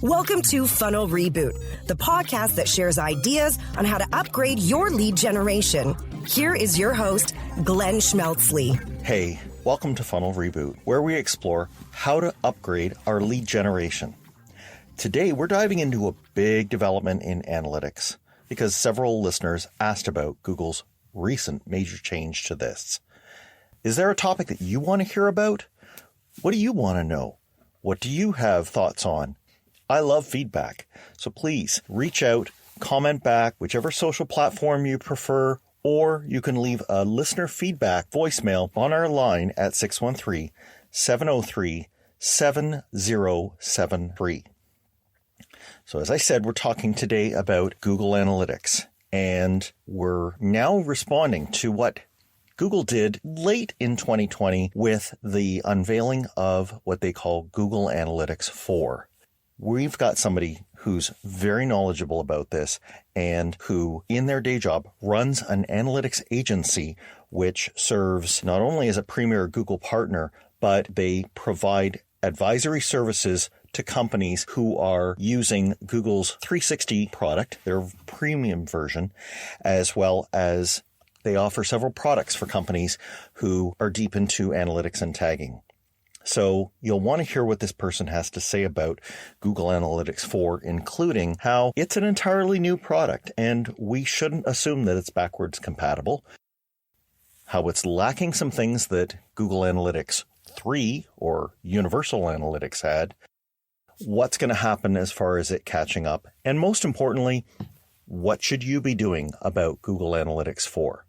Welcome to Funnel Reboot, the podcast that shares ideas on how to upgrade your lead generation. Here is your host, Glenn Schmeltzley. Hey, welcome to Funnel Reboot, where we explore how to upgrade our lead generation. Today, we're diving into a big development in analytics because several listeners asked about Google's recent major change to this. Is there a topic that you want to hear about? What do you want to know? What do you have thoughts on? I love feedback, so please reach out, comment back, whichever social platform you prefer, or you can leave a listener feedback voicemail on our line at 613-703-7073. So as I said, we're talking today about Google Analytics, and we're now responding to what Google did late in 2020 with the unveiling of what they call Google Analytics 4. We've got somebody who's very knowledgeable about this and who, in their day job, runs an analytics agency which serves not only as a premier Google partner, but they provide advisory services to companies who are using Google's 360 product, their premium version, as well as they offer several products for companies who are deep into analytics and tagging. So you'll want to hear what this person has to say about Google Analytics 4, including how it's an entirely new product and we shouldn't assume that it's backwards compatible, how it's lacking some things that Google Analytics 3 or Universal Analytics had, what's going to happen as far as it catching up, and most importantly, what should you be doing about Google Analytics 4?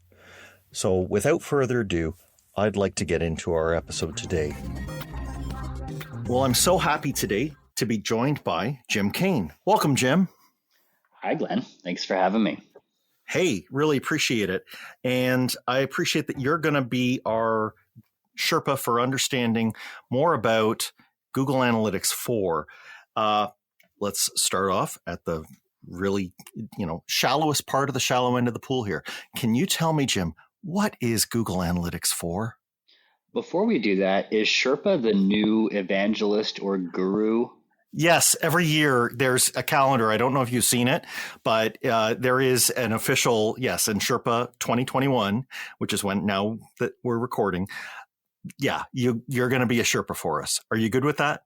So without further ado, I'd like to get into our episode today. Well, I'm so happy today to be joined by Jim Cain. Welcome, Jim. Hi, Glenn. Thanks for having me. Hey, really appreciate it. And I appreciate that you're going to be our Sherpa for understanding more about Google Analytics 4. Let's start off at the really, shallowest part of the shallow end of the pool here. Can you tell me, Jim, what is Google Analytics 4? Before we do that, is Sherpa the new evangelist or guru? Yes, every year there's a calendar. I don't know if you've seen it, but there is an official, in Sherpa 2021, which is when now that we're recording. Yeah, you're going to be a Sherpa for us. Are you good with that?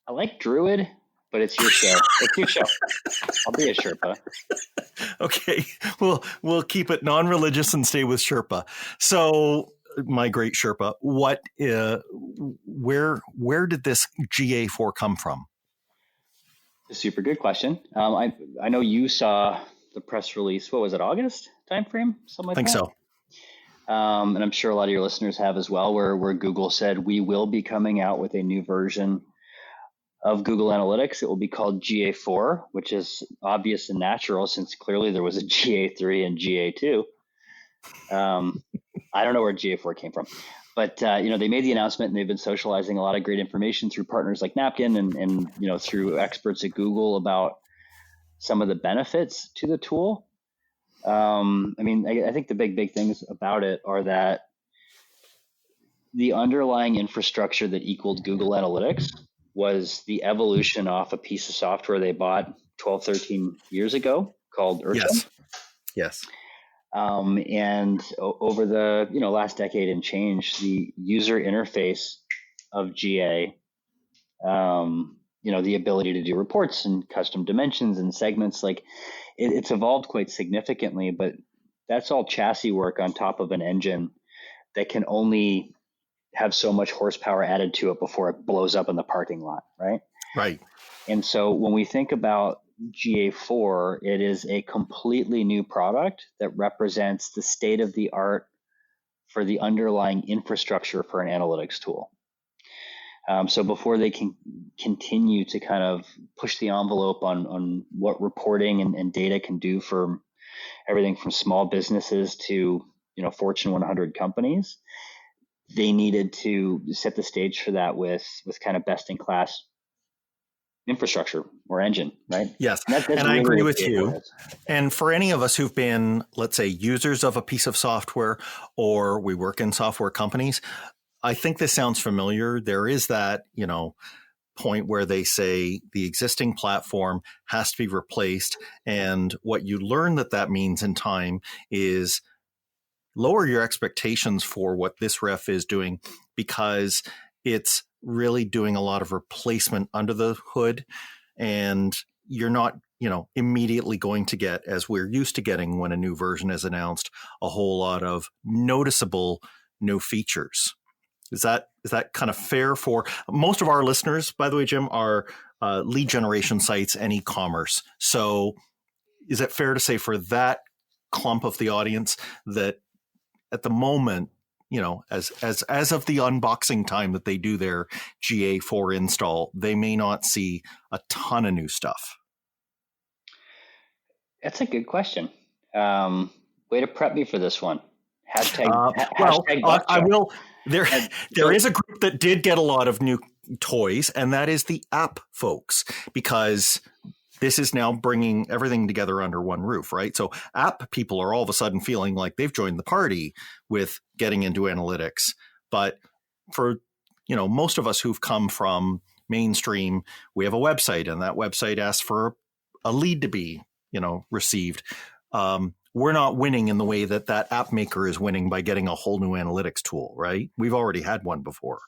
I like Druid, but it's your show. It's your show. I'll be a Sherpa. Okay, we'll keep it non-religious and stay with Sherpa. So, my great Sherpa, where did this GA4 come from? A super good question. I know you saw the press release. What was it, August timeframe? Something like that? I think so. And I'm sure a lot of your listeners have as well, where Google said we will be coming out with a new version of Google Analytics. It will be called GA4, which is obvious and natural since clearly there was a GA3 and GA2. I don't know where GA4 came from, but they made the announcement and they've been socializing a lot of great information through partners like Napkyn and through experts at Google about some of the benefits to the tool. I think the big things about it are that the underlying infrastructure that equaled Google Analytics was the evolution off a piece of software they bought 12, 13 years ago called Earthstone. Yes. And over the last decade and change, the user interface of GA, the ability to do reports and custom dimensions and segments, it's evolved quite significantly, but that's all chassis work on top of an engine that can only have so much horsepower added to it before it blows up in the parking lot, right? Right. And so when we think about GA4, it is a completely new product that represents the state of the art for the underlying infrastructure for an analytics tool. So before they can continue to kind of push the envelope on what reporting and data can do for everything from small businesses to Fortune 100 companies, they needed to set the stage for that with kind of best in class infrastructure or engine, right? Yes. And and I agree with you. And for any of us who've been, let's say, users of a piece of software or we work in software companies, I think this sounds familiar. There is that, point where they say the existing platform has to be replaced. And what you learn that means in time is lower your expectations for what this ref is doing, because it's really doing a lot of replacement under the hood. And you're not, immediately going to get, as we're used to getting when a new version is announced, a whole lot of noticeable new features. Is that kind of fair for most of our listeners, by the way, Jim, are lead generation sites and e-commerce. So is it fair to say for that clump of the audience that at the moment, as of the unboxing time that they do their GA4 install, they may not see a ton of new stuff? That's a good question. Way to prep me for this one. Hashtag I will. There is a group that did get a lot of new toys, and that is the app folks, because this is now bringing everything together under one roof, right? So app people are all of a sudden feeling like they've joined the party with getting into analytics. But for, most of us who've come from mainstream, we have a website, and that website asks for a lead to be, received. We're not winning in the way that app maker is winning by getting a whole new analytics tool, right? We've already had one before.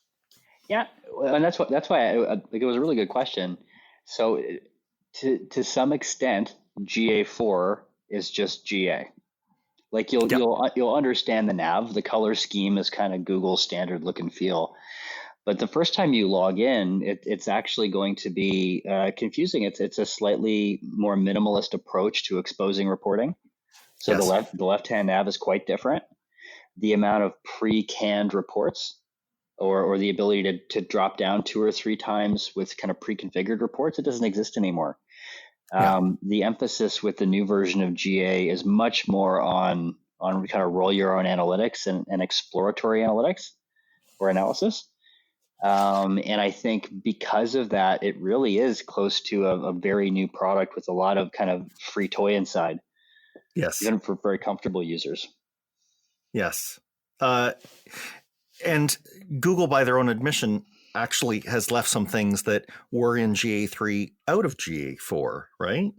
Yeah, and that's why I think it was a really good question. So to some extent, GA4 is just GA. Like you'll understand the nav. The color scheme is kind of Google standard look and feel. But the first time you log in, it's actually going to be confusing. It's a slightly more minimalist approach to exposing reporting. So yes. The left-hand nav is quite different. The amount of pre-canned reports or the ability to drop down 2 or 3 times with kind of pre-configured reports, it doesn't exist anymore. Yeah. The emphasis with the new version of GA is much more on kind of roll your own analytics and exploratory analytics or analysis. And I think because of that, it really is close to a very new product with a lot of kind of free toy inside. Yes. Even for very comfortable users. Yes. And Google, by their own admission, actually has left some things that were in GA3 out of GA4, right?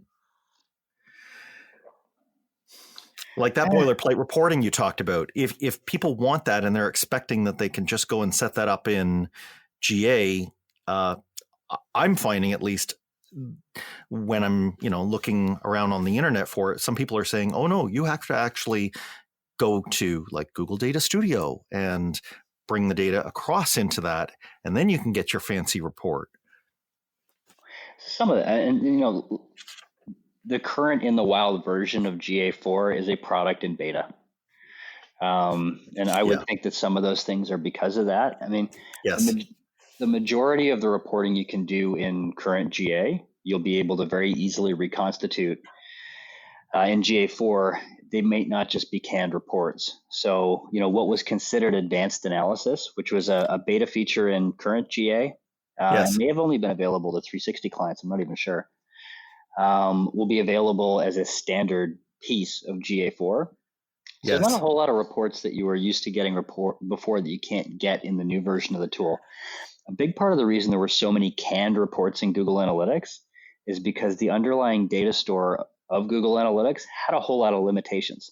Like that boilerplate reporting you talked about. If people want that and they're expecting that they can just go and set that up in GA, I'm finding, at least when I'm looking around on the internet for it, some people are saying, oh no, you have to actually go to like Google Data Studio and bring the data across into that, and then you can get your fancy report. Some of that, and the current in the wild version of GA4 is a product in beta. And I would think that some of those things are because of that. I mean, yes. The majority of the reporting you can do in current GA, you'll be able to very easily reconstitute. In GA4, they may not just be canned reports. So, what was considered advanced analysis, which was a beta feature in current GA, may have only been available to 360 clients, I'm not even sure, will be available as a standard piece of GA4. So There's not a whole lot of reports that you were used to getting before that you can't get in the new version of the tool. A big part of the reason there were so many canned reports in Google Analytics is because the underlying data store of Google Analytics had a whole lot of limitations.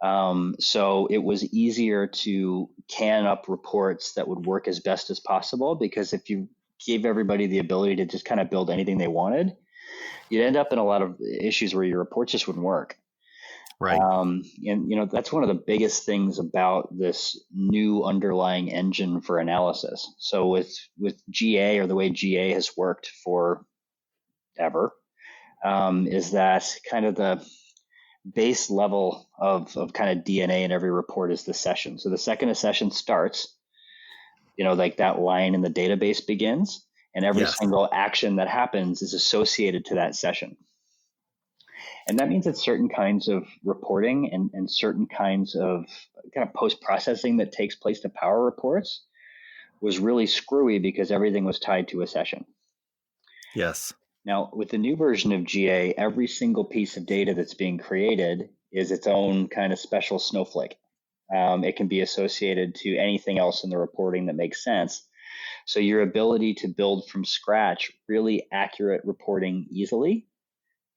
So it was easier to can up reports that would work as best as possible, because if you gave everybody the ability to just kind of build anything they wanted, you'd end up in a lot of issues where your reports just wouldn't work. Right. And that's one of the biggest things about this new underlying engine for analysis. So with GA, or the way GA has worked forever, is that kind of the base level of kind of DNA in every report is the session. So the second a session starts, like that line in the database begins, and every single action that happens is associated to that session. And that means that certain kinds of reporting and certain kinds of kind of post-processing that takes place to power reports was really screwy because everything was tied to a session. Yes. Now, with the new version of GA, every single piece of data that's being created is its own kind of special snowflake. It can be associated to anything else in the reporting that makes sense. So your ability to build from scratch really accurate reporting easily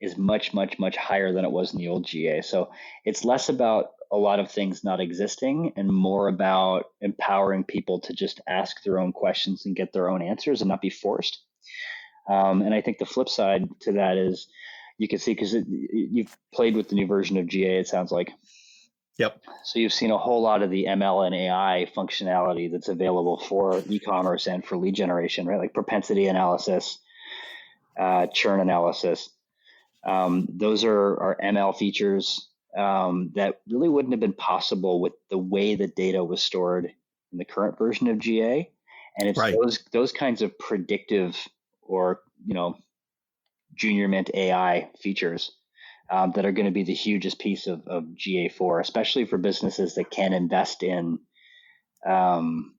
is much, much, much higher than it was in the old GA. So it's less about a lot of things not existing and more about empowering people to just ask their own questions and get their own answers and not be forced. And I think the flip side to that is you can see, because you've played with the new version of GA, it sounds like. Yep. So you've seen a whole lot of the ML and AI functionality that's available for e-commerce and for lead generation, right? Like propensity analysis, churn analysis. Those are ML features that really wouldn't have been possible with the way the data was stored in the current version of GA. And it's Right. those kinds of predictive or, junior mint AI features that are going to be the hugest piece of GA4, especially for businesses that can invest in kind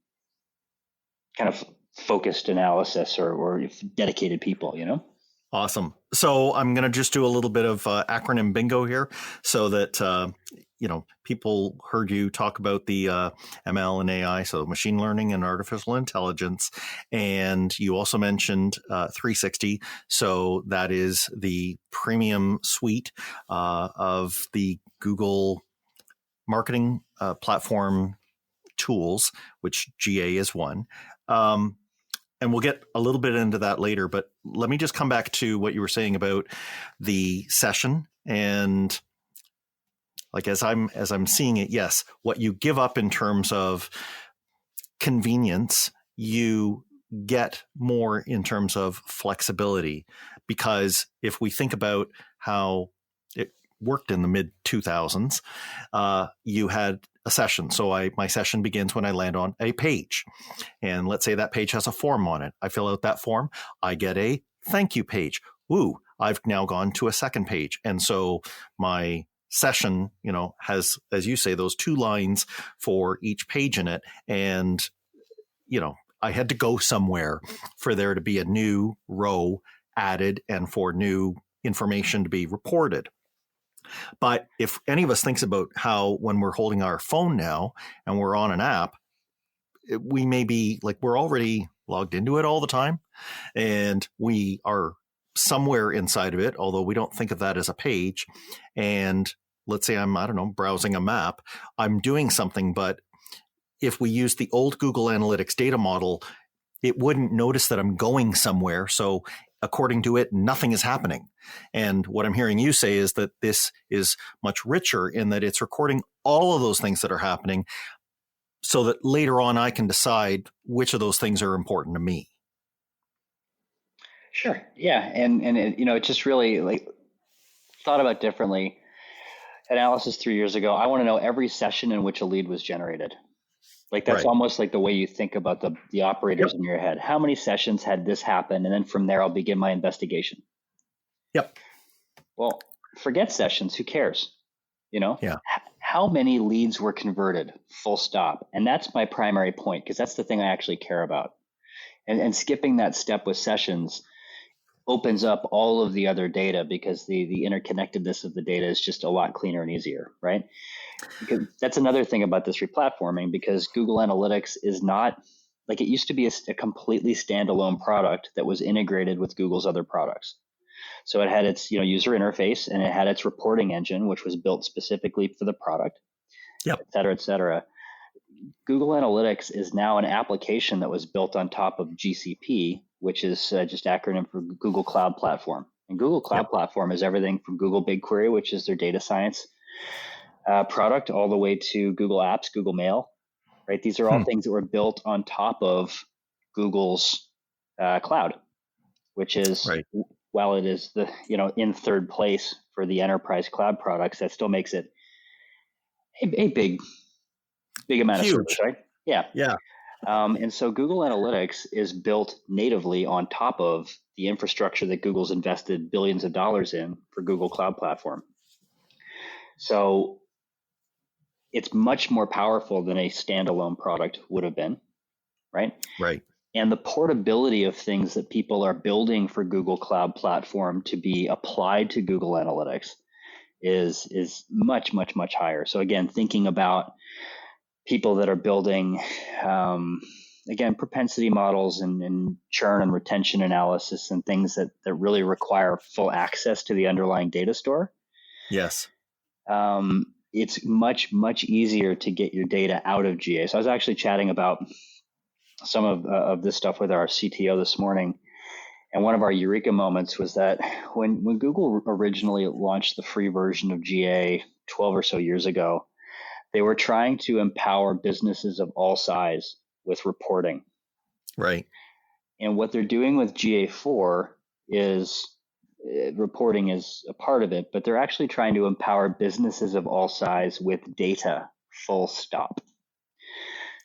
of focused analysis or dedicated people, Awesome. So I'm going to just do a little bit of acronym bingo here so that, people heard you talk about the ML and AI, so machine learning and artificial intelligence. And you also mentioned 360. So that is the premium suite of the Google marketing platform tools, which GA is one. And we'll get a little bit into that later, but let me just come back to what you were saying about the session. And like as I'm seeing it, yes, what you give up in terms of convenience, you get more in terms of flexibility. Because if we think about how it worked in the mid 2000s, you had a session. So my session begins when I land on a page. And let's say that page has a form on it. I fill out that form. I get a thank you page. Woo, I've now gone to a second page. And so my session, has, as you say, those 2 lines for each page in it. And, I had to go somewhere for there to be a new row added and for new information to be reported. But if any of us thinks about how when we're holding our phone now and we're on an app, we may be like, we're already logged into it all the time and we are somewhere inside of it, although we don't think of that as a page. And let's say I'm, browsing a map, I'm doing something, but if we use the old Google Analytics data model, it wouldn't notice that I'm going somewhere. So according to it, nothing is happening. And what I'm hearing you say is that this is much richer in that it's recording all of those things that are happening so that later on I can decide which of those things are important to me. Sure. Yeah. And it just really thought about differently. Analysis 3 years ago, I want to know every session in which a lead was generated. That's right. Almost like the way you think about the operators in your head. How many sessions had this happen? And then from there, I'll begin my investigation. Yep. Well, forget sessions. Who cares? Yeah. How many leads were converted? Full stop. And that's my primary point, because that's the thing I actually care about. And skipping that step with sessions opens up all of the other data because the interconnectedness of the data is just a lot cleaner and easier, right? Because that's another thing about this replatforming, because Google Analytics is not like it used to be a completely standalone product that was integrated with Google's other products. So it had its user interface and it had its reporting engine, which was built specifically for the product, et cetera, et cetera. Google Analytics is now an application that was built on top of GCP, which is just acronym for Google Cloud Platform. And Google Cloud Platform is everything from Google BigQuery, which is their data science product, all the way to Google Apps, Google Mail, right? These are all things that were built on top of Google's cloud, which is, while it is in third place for the enterprise cloud products, that still makes it a big amount of service, right? Yeah. Yeah. And so Google Analytics is built natively on top of the infrastructure that Google's invested billions of dollars in for Google Cloud Platform. So it's much more powerful than a standalone product would have been, right? Right. And the portability of things that people are building for Google Cloud Platform to be applied to Google Analytics is much, much, much higher. So again, thinking about people that are building again, propensity models and churn and retention analysis and things that really require full access to the underlying data store. Yes. It's much easier to get your data out of GA. So I was actually chatting about some of this stuff with our CTO this morning. And one of our eureka moments was that when Google originally launched the free version of GA 12 or so years ago, they were trying to empower businesses of all size with reporting. Right. And what they're doing with GA4 is reporting is a part of it, but they're actually trying to empower businesses of all size with data, full stop.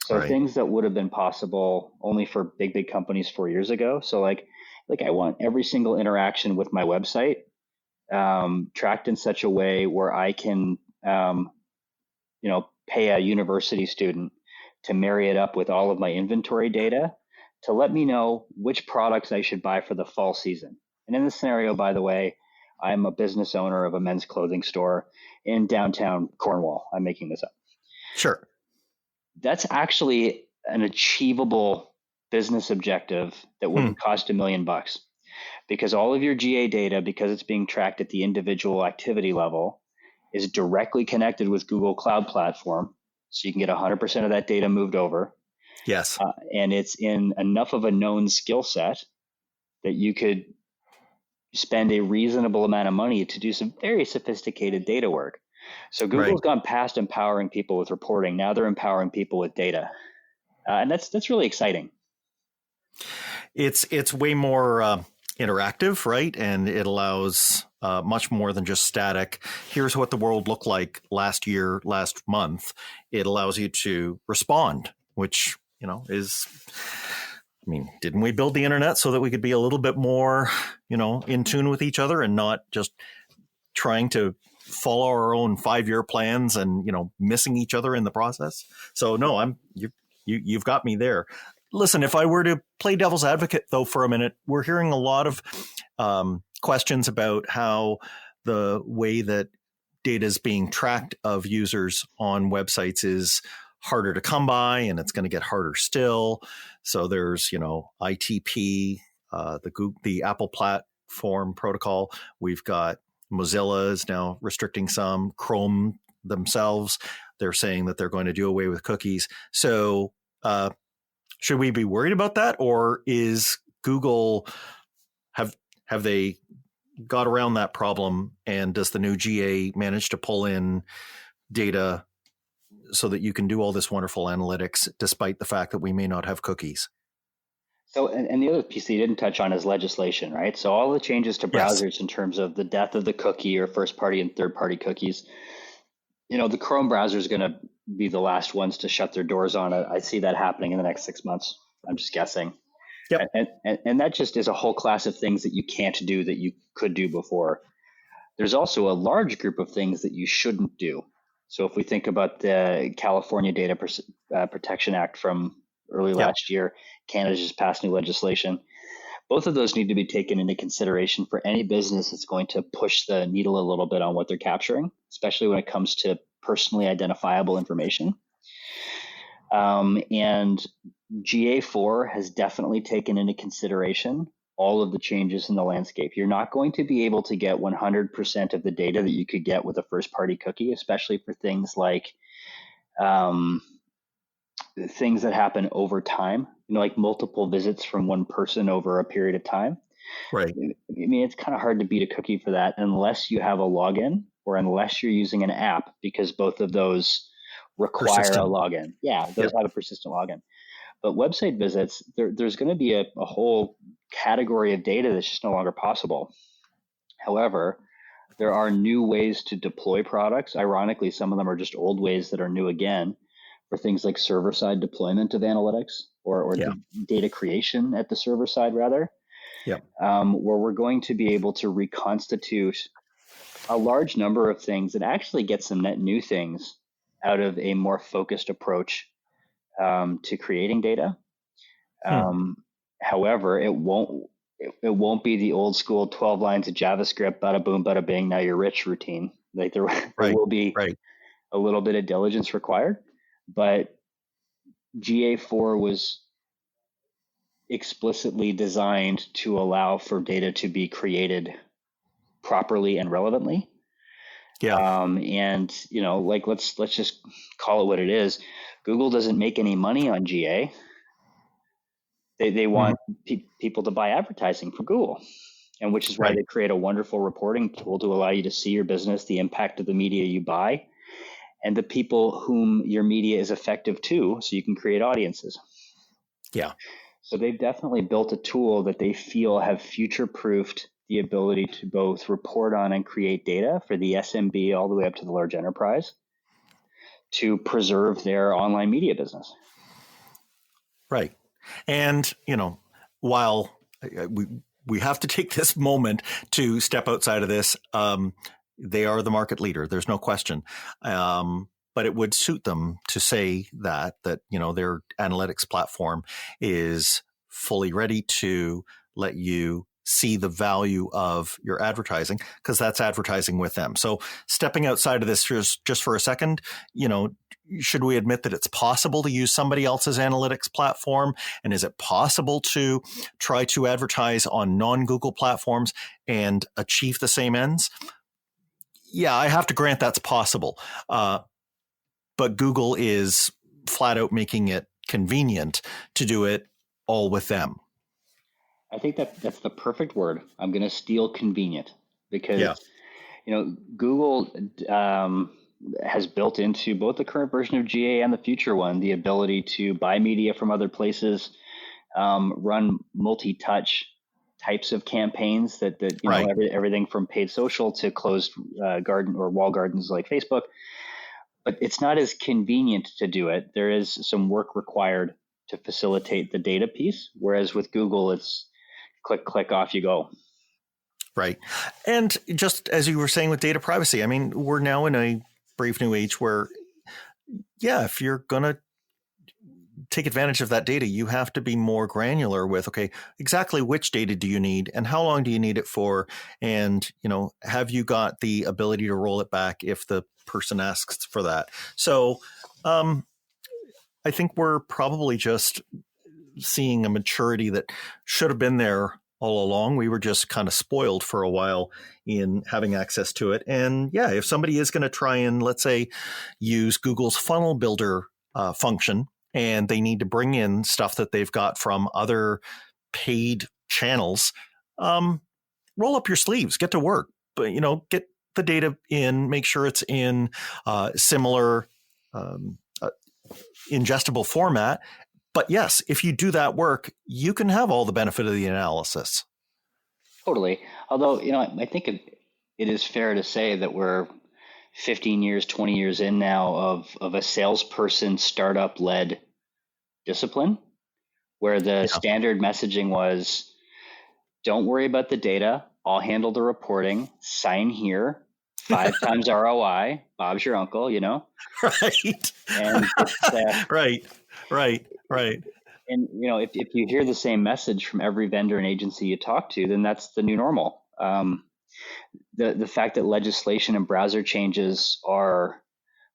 So things that would have been possible only for big companies 4 years ago. So like I want every single interaction with my website tracked in such a way where I can, pay a university student to marry it up with all of my inventory data to let me know which products I should buy for the fall season. And in this scenario, by the way, I'm a business owner of a men's clothing store in downtown Cornwall. I'm making this up. Sure. That's actually an achievable business objective that wouldn't cost $1 million, because all of your GA data, because it's being tracked at the individual activity level, is directly connected with Google Cloud Platform. So you can get 100% of that data moved over. Yes. And it's in enough of a known skill set that you could spend a reasonable amount of money to do some very sophisticated data work. So Google's gone past empowering people with reporting. Now they're empowering people with data. And that's really exciting. It's way more interactive, right? And it allows much more than just static. Here's what the world looked like last month. It allows you to respond, which, didn't we build the internet so that we could be a little bit more, in tune with each other and not just trying to follow our own 5-year plans and, missing each other in the process? So no, you've got me there. Listen, if I were to play devil's advocate, though, for a minute, we're hearing a lot of questions about how the way that data is being tracked of users on websites is harder to come by, and it's going to get harder still. So there's, ITP, the Apple platform protocol. We've got Mozilla is now restricting some. Chrome themselves, they're saying that they're going to do away with cookies. So should we be worried about that, or is Google have they got around that problem, and does the new GA manage to pull in data so that you can do all this wonderful analytics despite the fact that we may not have cookies? So, and the other piece that you didn't touch on is legislation, right? So all the changes to browsers in terms of the death of the cookie or first party and third party cookies, the Chrome browser is going to be the last ones to shut their doors on it. I see that happening in the next 6 months. I'm just guessing. Yep. And that just is a whole class of things that you can't do that you could do before. There's also a large group of things that you shouldn't do. So if we think about the California Data Protection Act from early last year, Canada just passed new legislation. Both of those need to be taken into consideration for any business that's going to push the needle a little bit on what they're capturing, especially when it comes to personally identifiable information. And GA4 has definitely taken into consideration all of the changes in the landscape. You're not going to be able to get 100% of the data that you could get with a first-party cookie, especially for things like things that happen over time, like multiple visits from one person over a period of time. Right. It's kind of hard to beat a cookie for that unless you have a login or unless you're using an app, because both of those require a login. Yeah, those have a persistent login. But website visits, there's going to be a whole category of data that's just no longer possible. However, there are new ways to deploy products. Ironically, some of them are just old ways that are new again for things like server-side deployment of analytics or data creation at the server side, rather, where we're going to be able to reconstitute a large number of things and actually get some net new things out of a more focused approach to creating data. However, it won't be the old school 12 lines of JavaScript, bada boom, bada bing, now you're rich routine. Like there will be a little bit of diligence required, but GA4 was explicitly designed to allow for data to be created properly and relevantly. Yeah. And like let's just call it what it is. Google doesn't make any money on GA. They want people to buy advertising from Google, and which is why they create a wonderful reporting tool to allow you to see your business, the impact of the media you buy, and the people whom your media is effective to, so you can create audiences. Yeah. So they've definitely built a tool that they feel have future-proofed the ability to both report on and create data for the SMB all the way up to the large enterprise to preserve their online media business. Right. And, while we have to take this moment to step outside of this, they are the market leader. There's no question. But it would suit them to say that their analytics platform is fully ready to let you see the value of your advertising, because that's advertising with them. So stepping outside of this just for a second, should we admit that it's possible to use somebody else's analytics platform? And is it possible to try to advertise on non-Google platforms and achieve the same ends? Yeah, I have to grant that's possible. But Google is flat out making it convenient to do it all with them. I think that's the perfect word. I'm going to steal convenient because, Google has built into both the current version of GA and the future one the ability to buy media from other places, run multi-touch types of campaigns that everything from paid social to closed garden or wall gardens like Facebook. But it's not as convenient to do it. There is some work required to facilitate the data piece, whereas with Google, it's click, click, off you go. Right. And just as you were saying with data privacy, I mean, we're now in a brave new age where, if you're going to take advantage of that data, you have to be more granular with, okay, exactly which data do you need and how long do you need it for? And, have you got the ability to roll it back if the person asks for that? So I think we're probably just seeing a maturity that should have been there all along. We were just kind of spoiled for a while in having access to it. And if somebody is going to try and, let's say, use Google's funnel builder function, and they need to bring in stuff that they've got from other paid channels, roll up your sleeves, get to work, but, get the data in, make sure it's in similar ingestible format. But yes, if you do that work, you can have all the benefit of the analysis. Totally. Although, I think it is fair to say that we're 15 years, 20 years in now of a salesperson startup-led discipline, where the standard messaging was, don't worry about the data, I'll handle the reporting, sign here, 5 times ROI, Bob's your uncle, Right. And Right. And, if you hear the same message from every vendor and agency you talk to, then that's the new normal. The fact that legislation and browser changes are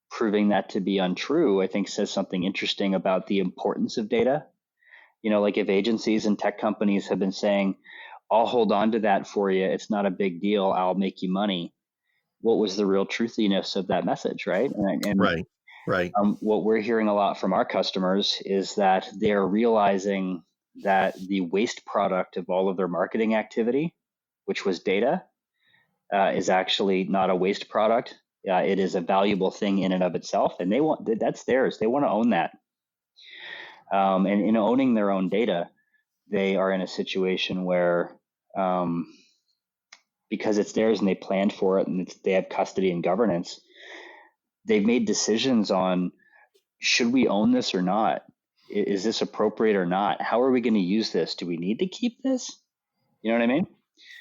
proving that to be untrue, I think says something interesting about the importance of data. Like if agencies and tech companies have been saying, I'll hold on to that for you, it's not a big deal, I'll make you money. What was the real truthiness of that message, right? And Right. What we're hearing a lot from our customers is that they're realizing that the waste product of all of their marketing activity, which was data, is actually not a waste product. It is a valuable thing in and of itself, and that's theirs. They want to own that. And in owning their own data, they are in a situation where, because it's theirs and they planned for it and they have custody and governance, they've made decisions on, should we own this or not? Is this appropriate or not? How are we going to use this? Do we need to keep this? You know what I mean?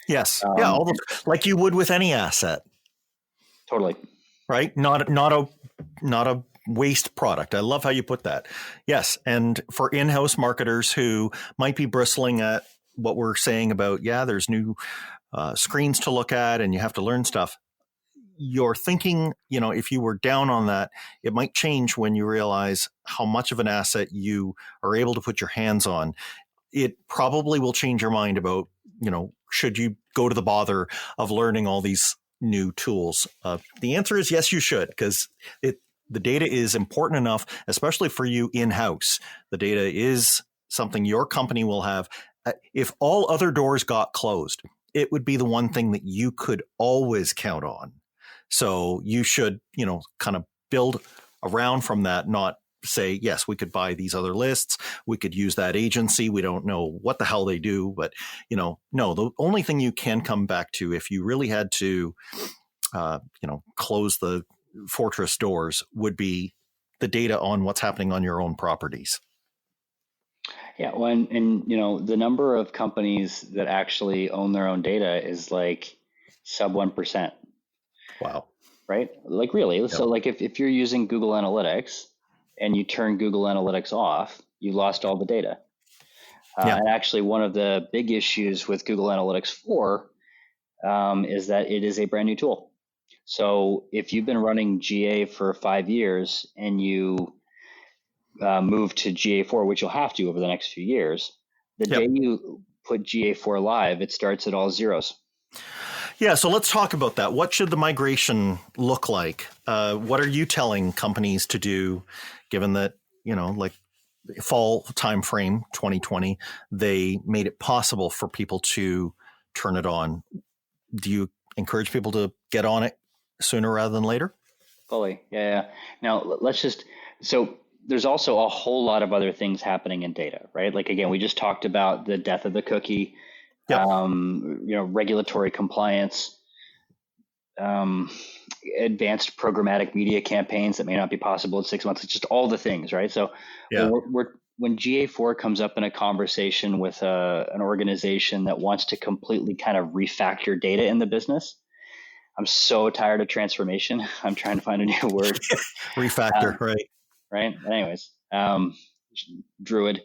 Yes. Like you would with any asset. Totally. Right. Not a waste product. I love how you put that. Yes. And for in-house marketers who might be bristling at what we're saying about, there's new screens to look at and you have to learn stuff. Your thinking, if you were down on that, it might change when you realize how much of an asset you are able to put your hands on. it probably will change your mind about, should you go to the bother of learning all these new tools? The answer is yes, you should, because the data is important enough, especially for you in-house. The data is something your company will have. If all other doors got closed, it would be the one thing that you could always count on. So you should, kind of build around from that, not say, yes, we could buy these other lists. We could use that agency. We don't know what the hell they do, but, no, the only thing you can come back to if you really had to, close the fortress doors would be the data on what's happening on your own properties. Yeah, the number of companies that actually own their own data is like sub 1%. Wow. Right? Like really. Yep. So like if you're using Google Analytics and you turn Google Analytics off, you lost all the data. And actually one of the big issues with Google Analytics 4 is that it is a brand new tool. So if you've been running GA for 5 years and you move to GA4, which you'll have to over the next few years, the day you put GA4 live, it starts at all zeros. Yeah, so let's talk about that. What should the migration look like? What are you telling companies to do, given that, like fall timeframe 2020, they made it possible for people to turn it on? Do you encourage people to get on it sooner rather than later? Fully, yeah. Now, so there's also a whole lot of other things happening in data, right? Like, again, we just talked about the death of the cookie, regulatory compliance, advanced programmatic media campaigns that may not be possible in 6 months. It's just all the things, right? So when GA4 comes up in a conversation with an organization that wants to completely kind of refactor data in the business, I'm so tired of transformation. I'm trying to find a new word. Refactor, right? Right. Anyways, Druid.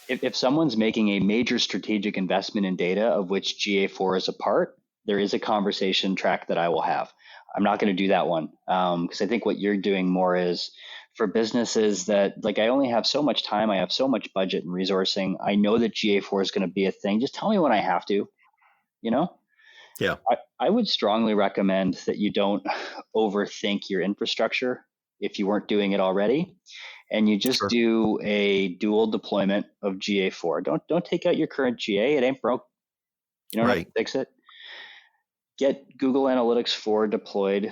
If someone's making a major strategic investment in data, of which GA4 is a part, there is a conversation track that I will have. I'm not going to do that one because I think what you're doing more is for businesses that, like, I only have so much time, I have so much budget and resourcing. I know that GA4 is going to be a thing. Just tell me when I have to, Yeah. I would strongly recommend that you don't overthink your infrastructure if you weren't doing it already. And you just do a dual deployment of GA4. Don't take out your current GA. It ain't broke. You don't have to fix it. Get Google Analytics 4 deployed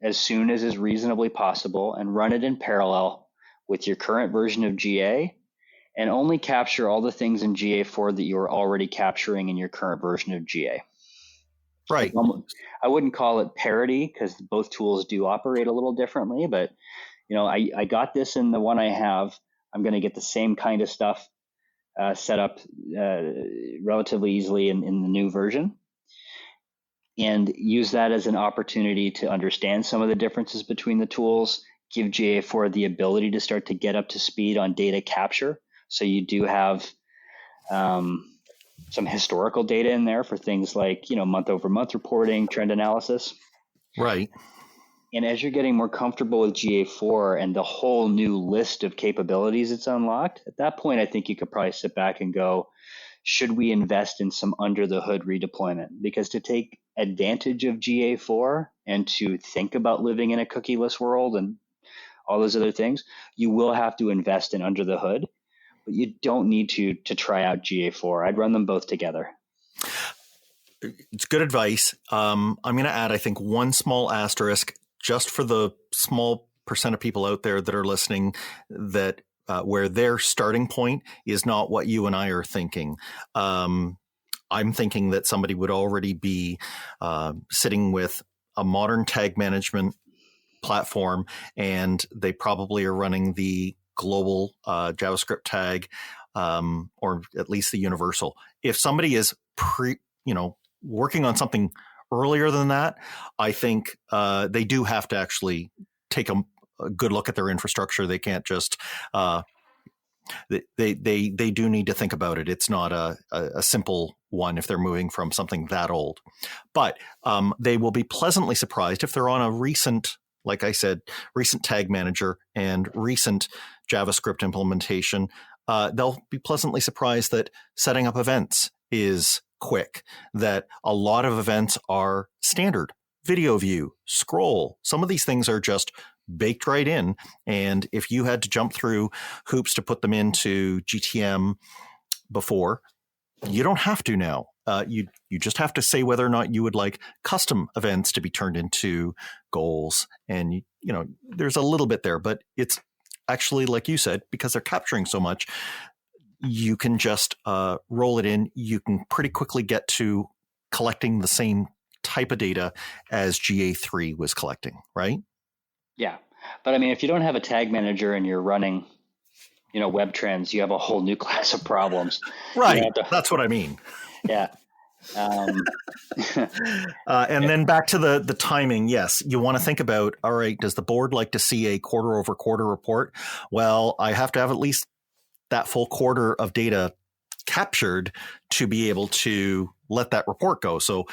as soon as is reasonably possible and run it in parallel with your current version of GA, and only capture all the things in GA4 that you are already capturing in your current version of GA. Right. I wouldn't call it parity because both tools do operate a little differently, but I got this in the one I have. I'm going to get the same kind of stuff set up relatively easily in the new version, and use that as an opportunity to understand some of the differences between the tools, give GA4 the ability to start to get up to speed on data capture. So you do have some historical data in there for things like, month over month reporting, trend analysis. Right. And as you're getting more comfortable with GA4 and the whole new list of capabilities it's unlocked, at that point, I think you could probably sit back and go, should we invest in some under the hood redeployment? Because to take advantage of GA4 and to think about living in a cookieless world and all those other things, you will have to invest in under the hood, but you don't need to try out GA4. I'd run them both together. It's good advice. I'm going to add, I think, one small asterisk just for the small percent of people out there that are listening that where their starting point is not what you and I are thinking. I'm thinking that somebody would already be sitting with a modern tag management platform, and they probably are running the global JavaScript tag, or at least the universal. If somebody is working on something earlier than that, I think they do have to actually take a good look at their infrastructure. They can't just they do need to think about it. It's not a simple one if they're moving from something that old. But they will be pleasantly surprised if they're on a recent, like I said, recent tag manager and recent JavaScript implementation, they'll be pleasantly surprised that setting up events is quick, that a lot of events are standard. Video view, scroll, some of these things are just baked right in. And if you had to jump through hoops to put them into GTM before, you don't have to now. You just have to say whether or not you would like custom events to be turned into goals. And, there's a little bit there, but it's actually, like you said, because they're capturing so much, you can just roll it in. You can pretty quickly get to collecting the same type of data as GA3 was collecting, right? Yeah. But I mean, if you don't have a tag manager and you're running, web trends, you have a whole new class of problems. Right. That's what I mean. Yeah. And then back to the timing. Yes, you want to think about, all right, does the board like to see a quarter over quarter report? Well, I have to have at least that full quarter of data captured to be able to let that report go. So,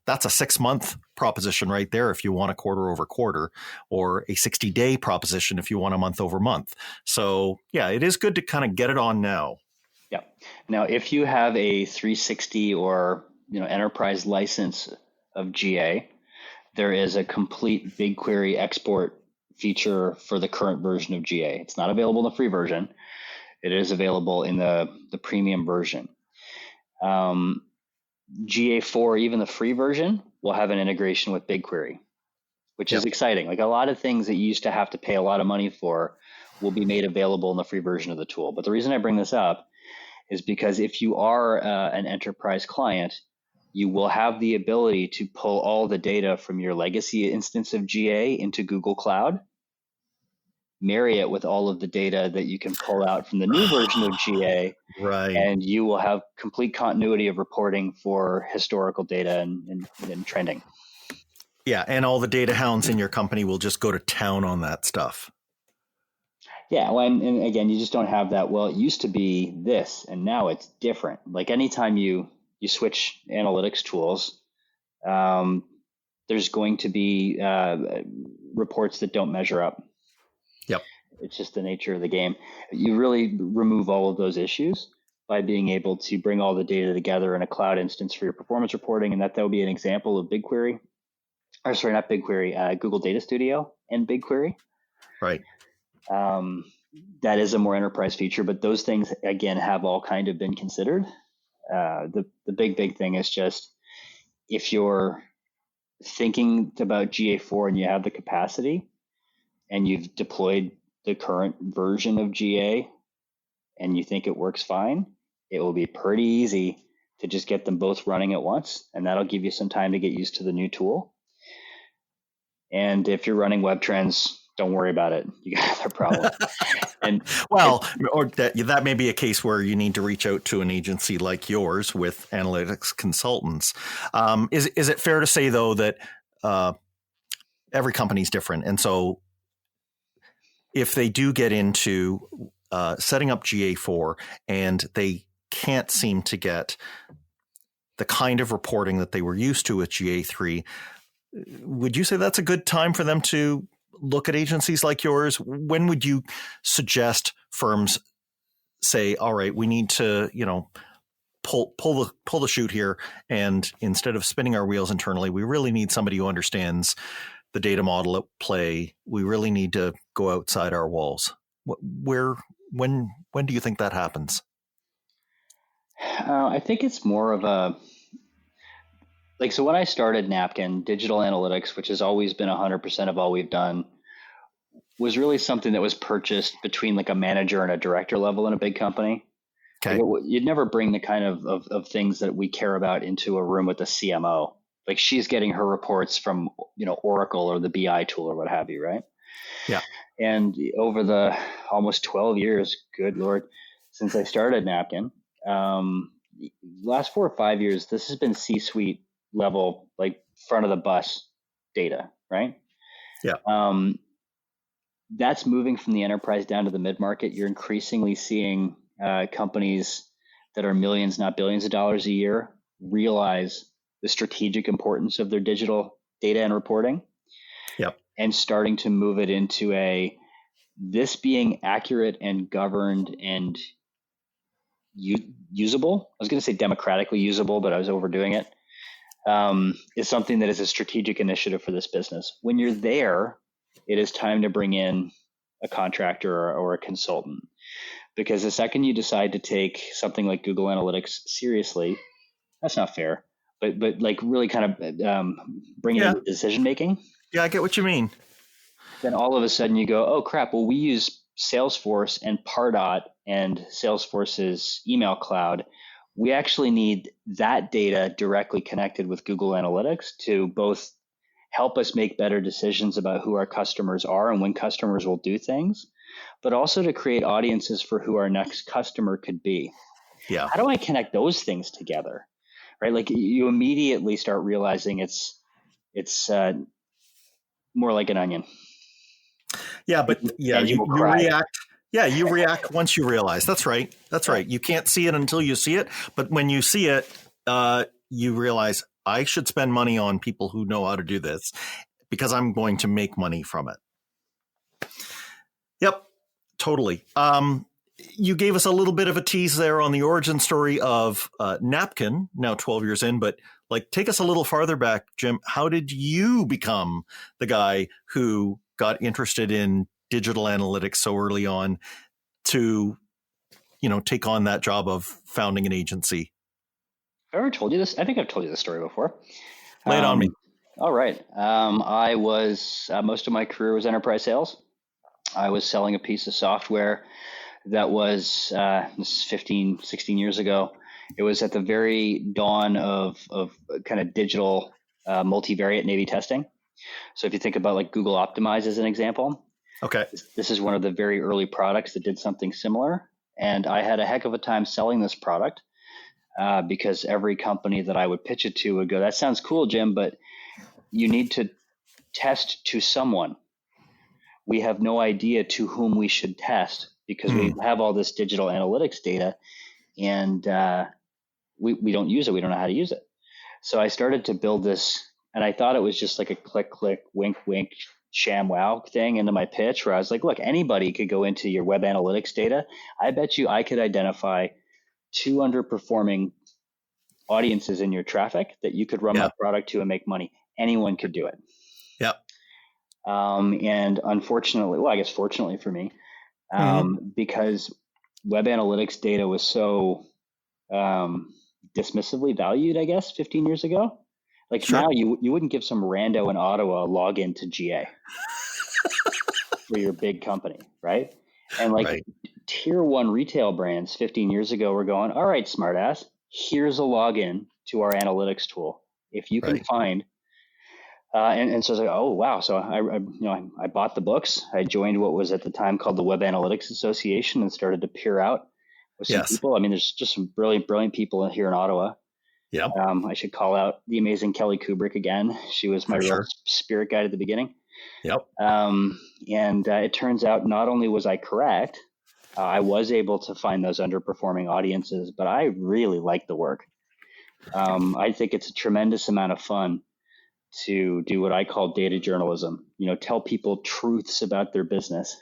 that's a 6-month proposition right there if you want a quarter over quarter, or a 60-day proposition if you want a month over month. So, yeah, it is good to kind of get it on now. Yeah. Now, if you have a 360 or enterprise license of GA, there is a complete BigQuery export feature for the current version of GA. It's not available in the free version. It is available in the premium version. GA4, even the free version, will have an integration with BigQuery, which is exciting. Like, a lot of things that you used to have to pay a lot of money for will be made available in the free version of the tool. But the reason I bring this up is because if you are an enterprise client, you will have the ability to pull all the data from your legacy instance of GA into Google Cloud, marry it with all of the data that you can pull out from the new version of GA, right? And you will have complete continuity of reporting for historical data and trending. Yeah, and all the data hounds in your company will just go to town on that stuff. Yeah, well, and again, you just don't have that. Well, it used to be this, and now it's different. Like, anytime you switch analytics tools, there's going to be reports that don't measure up. Yep. It's just the nature of the game. You really remove all of those issues by being able to bring all the data together in a cloud instance for your performance reporting, and that would be an example of BigQuery. Or sorry, not BigQuery, Google Data Studio and BigQuery. Right. That is a more enterprise feature, but those things, again, have all kind of been considered. The big thing is just, if you're thinking about GA4 and you have the capacity and you've deployed the current version of GA and you think it works fine, it will be pretty easy to just get them both running at once, and that'll give you some time to get used to the new tool. And if you're running web trends, don't worry about it. You got other problems. And or that may be a case where you need to reach out to an agency like yours with analytics consultants. Is it fair to say, though, that every company is different, and so if they do get into setting up GA4 and they can't seem to get the kind of reporting that they were used to with GA3, would you say that's a good time for them to look at agencies like yours? When would you suggest firms say, all right, we need to, pull the chute here, and instead of spinning our wheels internally, we really need somebody who understands the data model at play. We really need to go outside our walls. When do you think that happens? I think it's more of a, so when I started Napkyn, digital analytics, which has always been 100% of all we've done, was really something that was purchased between like a manager and a director level in a big company. Okay. You'd never bring the kind of things that we care about into a room with a CMO. Like, she's getting her reports from, Oracle or the BI tool or what have you, right? Yeah. And over the almost 12 years, good Lord, since I started Napkyn, last 4 or 5 years, this has been C-suite level, like front of the bus data, right? Yeah. That's moving from the enterprise down to the mid-market. You're increasingly seeing companies that are millions, not billions of dollars a year, realize the strategic importance of their digital data and reporting. Yep. And starting to move it into this being accurate and governed and usable, I was going to say democratically usable, but I was overdoing it, is something that is a strategic initiative for this business. When you're there, it is time to bring in a contractor or a consultant, because the second you decide to take something like Google Analytics seriously, that's not fair, but like really kind of bring it into decision making. Yeah, I get what you mean. Then all of a sudden you go, oh crap, well, we use Salesforce and Pardot and Salesforce's email cloud. We actually need that data directly connected with Google Analytics to both help us make better decisions about who our customers are and when customers will do things, but also to create audiences for who our next customer could be. Yeah. How do I connect those things together? Right? Like you immediately start realizing it's more like an onion. Yeah, but you react. Yeah, you react once you realize. That's right. That's right. You can't see it until you see it. But when you see it, you realize I should spend money on people who know how to do this because I'm going to make money from it. Yep, totally. You gave us a little bit of a tease there on the origin story of Napkyn, now 12 years in, but like take us a little farther back, Jim. How did you become the guy who got interested in digital analytics so early on to, take on that job of founding an agency? Have I ever told you this? I think I've told you this story before. Lay it on me. All right. I was, most of my career was enterprise sales. I was selling a piece of software that was, this is 15, 16 years ago. It was at the very dawn of kind of digital multivariate A/B testing. So if you think about like Google Optimize as an example, okay, this is one of the very early products that did something similar. And I had a heck of a time selling this product because every company that I would pitch it to would go, that sounds cool, Jim, but you need to test to someone. We have no idea to whom we should test because we have all this digital analytics data and we don't use it. We don't know how to use it. So I started to build this, and I thought it was just like a click, click, wink, wink, sham wow thing into my pitch where I was like, look, anybody could go into your web analytics data. I bet you I could identify 2 underperforming audiences in your traffic that you could run my product to and make money. Anyone could do it. Yep. And unfortunately, well, I guess fortunately for me, because web analytics data was so dismissively valued, I guess, 15 years ago. Like now you wouldn't give some rando in Ottawa a login to GA for your big company, right? And like tier 1 retail brands 15 years ago were going, all right, smartass, here's a login to our analytics tool. If you can find, and so I was like, oh, wow. So I bought the books. I joined what was at the time called the Web Analytics Association and started to peer out with some people. I mean, there's just some brilliant people here in Ottawa. Yeah. I should call out the amazing Kelly Kubrick again. She was my real spirit guide at the beginning. Yep. And it turns out not only was I correct, I was able to find those underperforming audiences, but I really like the work. I think it's a tremendous amount of fun to do what I call data journalism, tell people truths about their business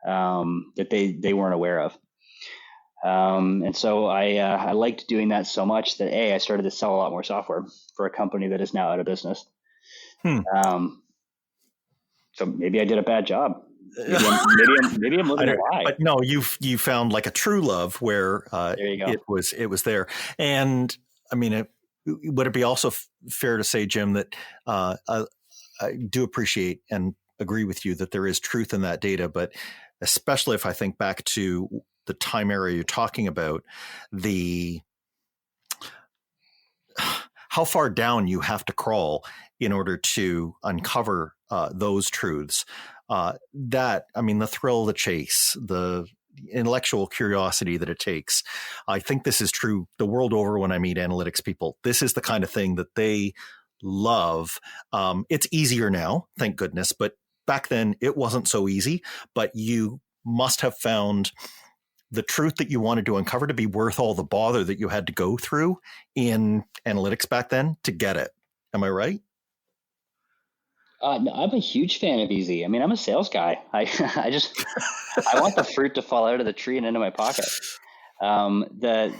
that they weren't aware of. And so I liked doing that so much that I started to sell a lot more software for a company that is now out of business. So maybe I did a bad job. Maybe I'm living a lie. But no, you found like a true love where there you go. it was there. And I mean, would it be also fair to say, Jim, that I do appreciate and agree with you that there is truth in that data, but especially if I think back to the time area you're talking about, how far down you have to crawl in order to uncover those truths. The thrill, the chase, the intellectual curiosity that it takes. I think this is true the world over when I meet analytics people. This is the kind of thing that they love. It's easier now, thank goodness, but back then it wasn't so easy, but you must have found the truth that you wanted to uncover to be worth all the bother that you had to go through in analytics back then to get it. Am I right? No, I'm a huge fan of easy. I mean, I'm a sales guy. I want the fruit to fall out of the tree and into my pocket. The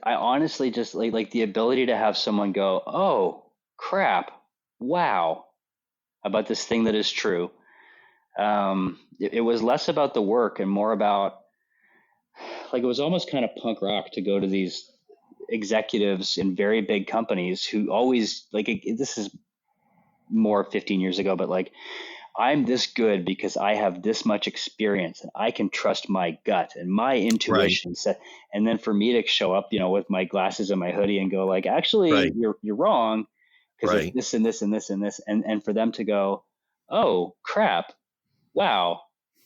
I honestly just like the ability to have someone go, "Oh, crap. Wow," about this thing that is true. It was less about the work and more about like it was almost kind of punk rock to go to these executives in very big companies who always this is more 15 years ago, but like I'm this good because I have this much experience and I can trust my gut and my Right. intuition. And then for me to show up, with my glasses and my hoodie and go like, actually, Right. you're wrong because it's Right. this and this and this and this, and for them to go, oh crap, wow,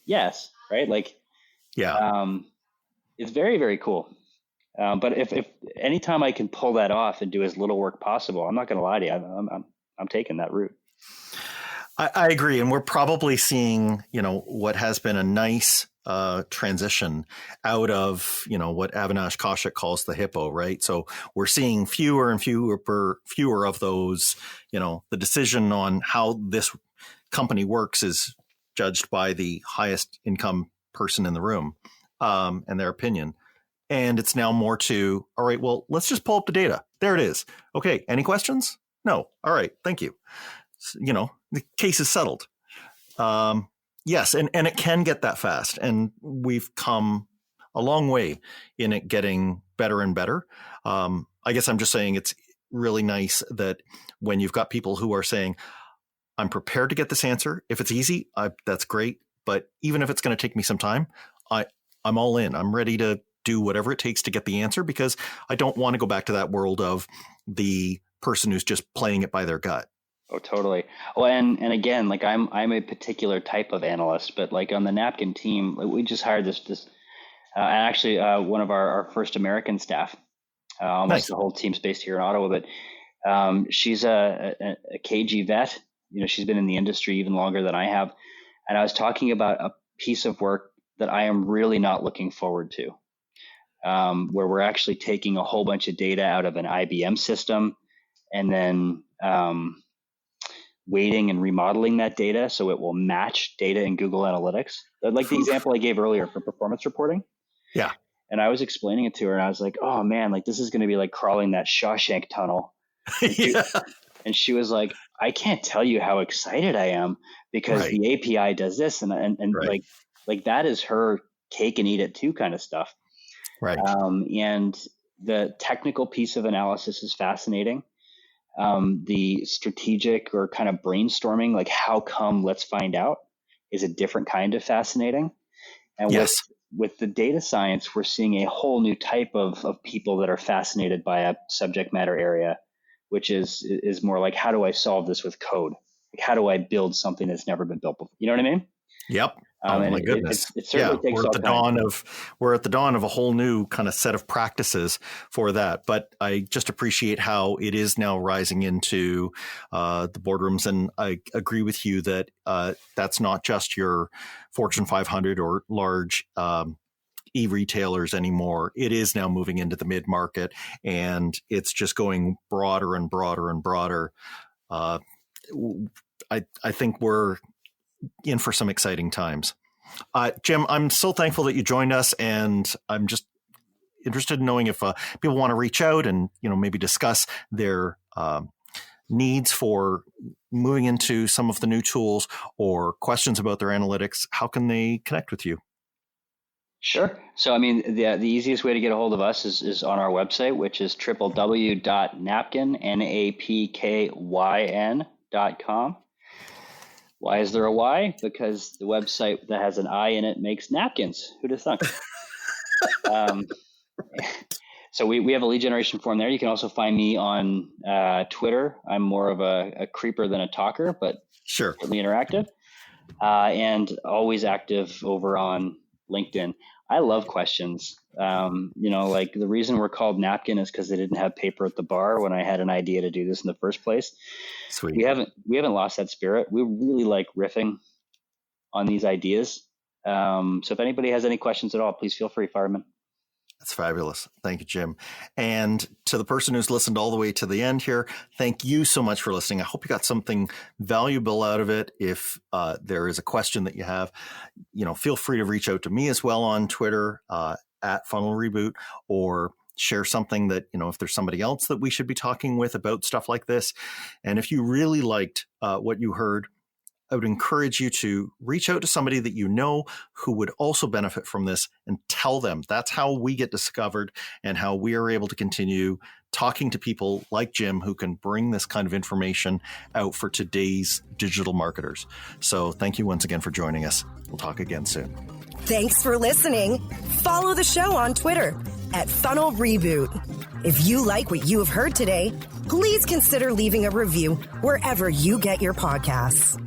yes, right, like, Yeah. um, it's very very cool. But if anytime I can pull that off and do as little work possible, I'm not going to lie to you, I'm taking that route. I agree. And we're probably seeing, what has been a nice transition out of, what Avinash Kaushik calls the hippo, right? So we're seeing fewer and fewer of those, the decision on how this company works is judged by the highest income person in the room and their opinion. And it's now more to, all right, well, let's just pull up the data. There it is. Okay. Any questions? No. All right. Thank you. The case is settled. Yes, and it can get that fast. And we've come a long way in it getting better and better. I guess I'm just saying it's really nice that when you've got people who are saying, I'm prepared to get this answer. If it's easy, that's great. But even if it's going to take me some time, I'm all in. I'm ready to do whatever it takes to get the answer because I don't want to go back to that world of the person who's just playing it by their gut. Oh, totally. Oh, and again, like I'm a particular type of analyst, but like on the Napkyn team, like, we just hired this and actually one of our first American staff. Almost Nice. the whole team's based here in Ottawa, but she's a KG vet. She's been in the industry even longer than I have. And I was talking about a piece of work that I am really not looking forward to, where we're actually taking a whole bunch of data out of an IBM system and then weighting and remodeling that data so it will match data in Google Analytics. Like the example I gave earlier for performance reporting. Yeah. And I was explaining it to her and I was like, oh man, like this is going to be like crawling that Shawshank tunnel. Yeah. And she was like, I can't tell you how excited I am because Right. the API does this and Right. like that is her cake and eat it too kind of stuff. Right. And the technical piece of analysis is fascinating. The strategic or kind of brainstorming, like how come, let's find out, is a different kind of fascinating. And Yes. with the data science, we're seeing a whole new type of people that are fascinated by a subject matter area, which is more like, how do I solve this with code? Like, how do I build something that's never been built before? You know what I mean? Yep. Oh And my goodness. it certainly takes all time. We're at the dawn of a whole new kind of set of practices for that. But I just appreciate how it is now rising into the boardrooms. And I agree with you that that's not just your Fortune 500 or large e-retailers anymore. It is now moving into the mid-market and it's just going broader and broader and broader. I think we're in for some exciting times. Jim, I'm so thankful that you joined us, and I'm just interested in knowing if people want to reach out and maybe discuss their needs for moving into some of the new tools or questions about their analytics. How can they connect with you? Sure. So, I mean, the easiest way to get a hold of us is on our website, which is www.napkyn, NAPKYN.com. Why is there a Y? Because the website that has an I in it makes napkins. Who'd have thunk? So we have a lead generation form there. You can also find me on Twitter. I'm more of a creeper than a talker, but sure, certainly interactive, and always active over on LinkedIn. I love questions. Like the reason we're called Napkyn is because they didn't have paper at the bar when I had an idea to do this in the first place. Sweet. We haven't lost that spirit. We really like riffing on these ideas. So if anybody has any questions at all, please feel free, fireman. That's fabulous. Thank you, Jim. And to the person who's listened all the way to the end here, thank you so much for listening. I hope you got something valuable out of it. If there is a question that you have, feel free to reach out to me as well on Twitter at Funnel Reboot, or share something that, if there's somebody else that we should be talking with about stuff like this. And if you really liked what you heard, I would encourage you to reach out to somebody that you know who would also benefit from this and tell them. That's how we get discovered and how we are able to continue talking to people like Jim who can bring this kind of information out for today's digital marketers. So thank you once again for joining us. We'll talk again soon. Thanks for listening. Follow the show on Twitter at Funnel Reboot. If you like what you have heard today, please consider leaving a review wherever you get your podcasts.